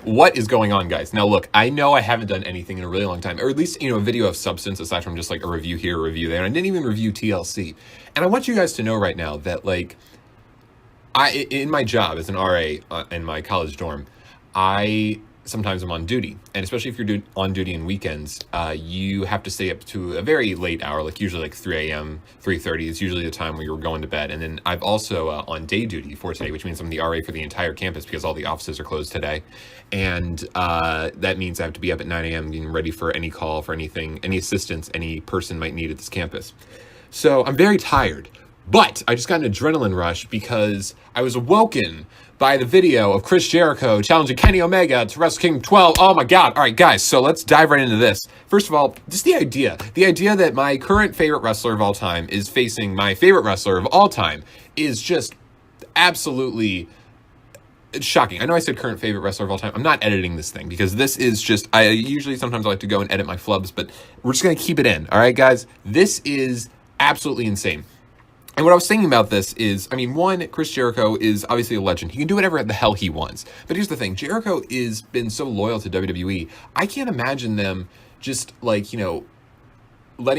What is going on, guys? Now, look, I know I haven't done anything in a really long time, or at least, a video of substance aside from just like a review here, a review there. And I didn't even review TLC. And I want you guys to know right now that, like, in my job as an RA in my college dorm, I sometimes am on duty, and especially if you're on duty in weekends, you have to stay up to a very late hour, like usually like 3 a.m., 3:30 is usually the time where you're going to bed. And then I've also on day duty for today, which means I'm the RA for the entire campus because all the offices are closed today. And that means I have to be up at 9 a.m. getting ready for any call, for anything, any assistance any person might need at this campus. So I'm very tired. But I just got an adrenaline rush because I was awoken by the video of Chris Jericho challenging Kenny Omega to Wrestle Kingdom 12. Oh my God. All right, guys, so let's dive right into this. First of all, just the idea that my current favorite wrestler of all time is facing my favorite wrestler of all time is just absolutely shocking. I know I said current favorite wrestler of all time. I'm not editing this thing because this is just, sometimes I like to go and edit my flubs, but we're just going to keep it in. All right, guys, this is absolutely insane. And what I was thinking about this is, one, Chris Jericho is obviously a legend. He can do whatever the hell he wants. But here's the thing. Jericho is been so loyal to WWE. I can't imagine them just letting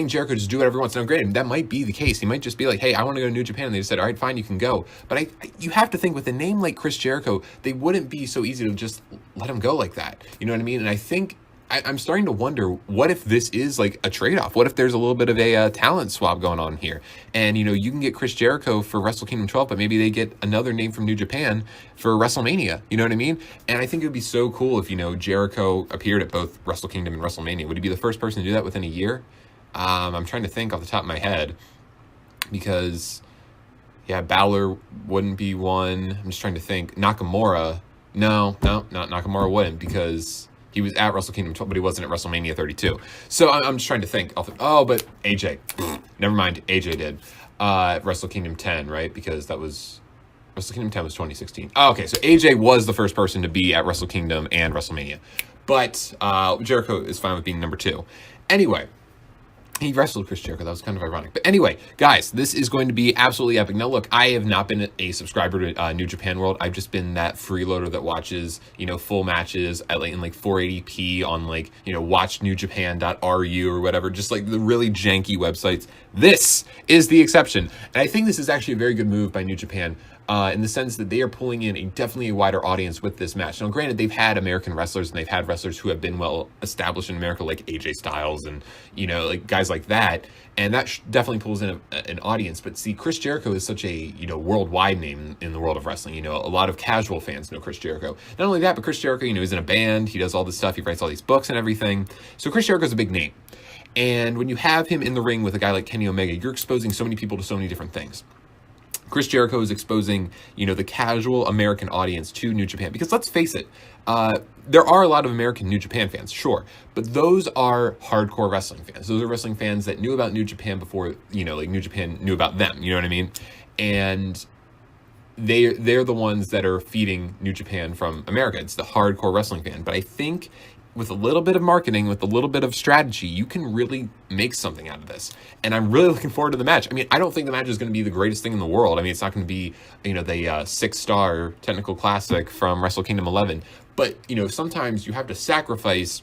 Jericho just do whatever he wants. Now, granted, that might be the case. He might just be like, hey, I want to go to New Japan. And they just said, all right, fine, you can go. But you have to think with a name like Chris Jericho, they wouldn't be so easy to just let him go like that. You know what I mean? And I think I'm starting to wonder, what if this is like a trade-off? What if there's a little bit of a talent swap going on here? And, you can get Chris Jericho for Wrestle Kingdom 12, but maybe they get another name from New Japan for WrestleMania. You know what I mean? And I think it would be so cool if, Jericho appeared at both Wrestle Kingdom and WrestleMania. Would he be the first person to do that within a year? I'm trying to think off the top of my head because, yeah, Balor wouldn't be one. I'm just trying to think. Nakamura. No, not Nakamura wouldn't because he was at Wrestle Kingdom 12, but he wasn't at WrestleMania 32. So I'm just trying to think. But AJ. Never mind. AJ did. Wrestle Kingdom 10, right? Because that was... Wrestle Kingdom 10 was 2016. Oh, okay, so AJ was the first person to be at Wrestle Kingdom and WrestleMania. But Jericho is fine with being number 2. Anyway, he wrestled Chris Jericho. That was kind of ironic. But anyway, guys, this is going to be absolutely epic. Now, look, I have not been a subscriber to New Japan World. I've just been that freeloader that watches, full matches in 480p on watchnewjapan.ru or whatever, just like the really janky websites. This is the exception. And I think this is actually a very good move by New Japan. In the sense that they are pulling in definitely a wider audience with this match. Now, granted, they've had American wrestlers and they've had wrestlers who have been well established in America, like AJ Styles and, guys like that. And that definitely pulls in an audience. But see, Chris Jericho is such a, worldwide name in the world of wrestling. A lot of casual fans know Chris Jericho. Not only that, but Chris Jericho, he's in a band. He does all this stuff. He writes all these books and everything. So Chris Jericho's a big name. And when you have him in the ring with a guy like Kenny Omega, you're exposing so many people to so many different things. Chris Jericho is exposing, the casual American audience to New Japan. Because let's face it, there are a lot of American New Japan fans, sure. But those are hardcore wrestling fans. Those are wrestling fans that knew about New Japan before, New Japan knew about them. You know what I mean? And they're the ones that are feeding New Japan from America. It's the hardcore wrestling fan. But I think with a little bit of marketing, with a little bit of strategy, you can really make something out of this. And I'm really looking forward to the match. I don't think the match is going to be the greatest thing in the world. It's not going to be, the 6-star technical classic from Wrestle Kingdom 11. But, sometimes you have to sacrifice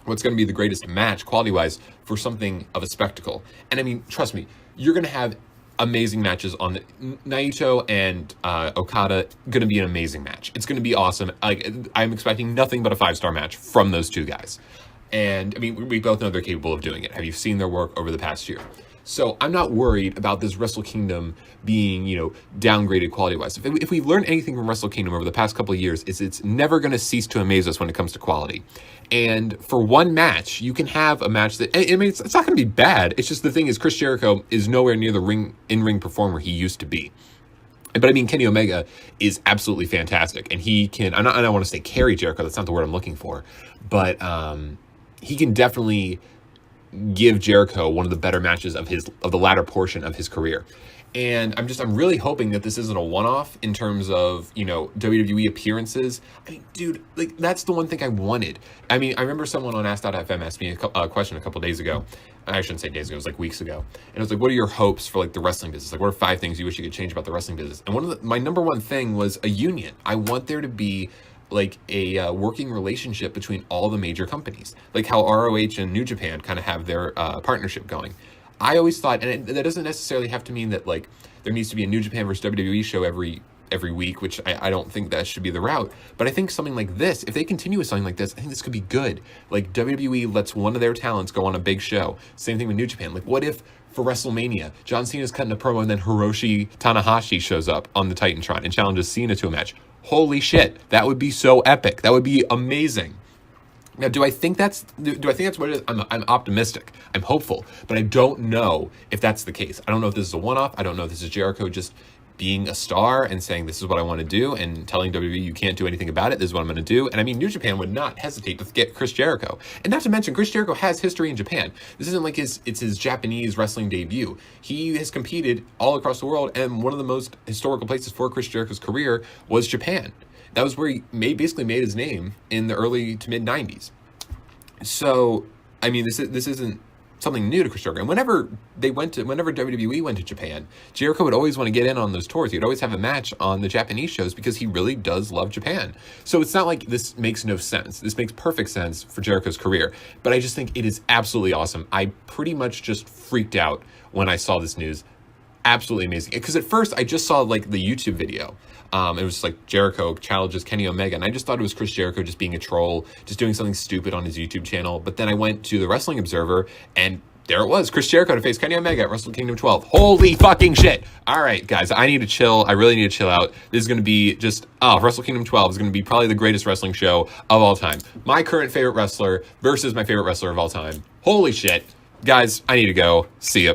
what's going to be the greatest match, quality-wise, for something of a spectacle. And, trust me, you're going to have amazing matches on the Naito and Okada. Going to be an amazing match. It's going to be awesome. I'm expecting nothing but a 5-star match from those two guys. And we both know they're capable of doing it. Have you seen their work over the past year? So I'm not worried about this Wrestle Kingdom being, downgraded quality-wise. If we've learned anything from Wrestle Kingdom over the past couple of years, it's never going to cease to amaze us when it comes to quality. And for one match, you can have a match that, it's not going to be bad. It's just the thing is Chris Jericho is nowhere near the in-ring performer he used to be. But Kenny Omega is absolutely fantastic. And he can, I don't want to say carry Jericho, that's not the word I'm looking for. But he can definitely give Jericho one of the better matches of the latter portion of his career. And I'm really hoping that this isn't a one-off in terms of, WWE appearances. Dude, that's the one thing I wanted. I remember someone on Ask.fm asked me a question a couple days ago. I shouldn't say days ago, it was weeks ago. And it was what are your hopes for the wrestling business? What are 5 things you wish you could change about the wrestling business? And my number one thing was a union. I want there to be like a working relationship between all the major companies, like how ROH and New Japan kind of have their partnership going. I always thought, and that doesn't necessarily have to mean that like there needs to be a New Japan versus WWE show every week, which I don't think that should be the route. But I think something like this, if they continue with something like this, I think this could be good. Like WWE lets one of their talents go on a big show. Same thing with New Japan. Like what if for WrestleMania, John Cena's cutting a promo and then Hiroshi Tanahashi shows up on the Titantron and challenges Cena to a match? Holy shit, that would be so epic. That would be amazing. Now, do I think that's what it is? I'm optimistic. I'm hopeful, but I don't know if that's the case. I don't know if this is a one-off. I don't know if this is Jericho just being a star and saying this is what I want to do and telling WWE you can't do anything about it. This is what I'm going to do. And I mean, New Japan would not hesitate to get Chris Jericho. And not to mention, Chris Jericho has history in Japan. This isn't like it's his Japanese wrestling debut. He has competed all across the world, and one of the most historical places for Chris Jericho's career was Japan. That was where he basically made his name in the early to mid 90s. So, I mean, this isn't something new to Chris Jericho. And whenever WWE went to Japan, Jericho would always want to get in on those tours. He'd always have a match on the Japanese shows because he really does love Japan. So it's not like this makes no sense. This makes perfect sense for Jericho's career. But I just think it is absolutely awesome. I pretty much just freaked out when I saw this news. Absolutely amazing. Because at first I just saw like the YouTube video. It was like Jericho challenges Kenny Omega, and I just thought it was Chris Jericho just being a troll, just doing something stupid on his YouTube channel. But then I went to the Wrestling Observer, and there it was, Chris Jericho to face Kenny Omega at Wrestle Kingdom 12. Holy fucking shit. All right, guys, I need to chill. I really need to chill out. This is going to be just, Wrestle Kingdom 12 is going to be probably the greatest wrestling show of all time. My current favorite wrestler versus my favorite wrestler of all time. Holy shit. Guys, I need to go. See ya.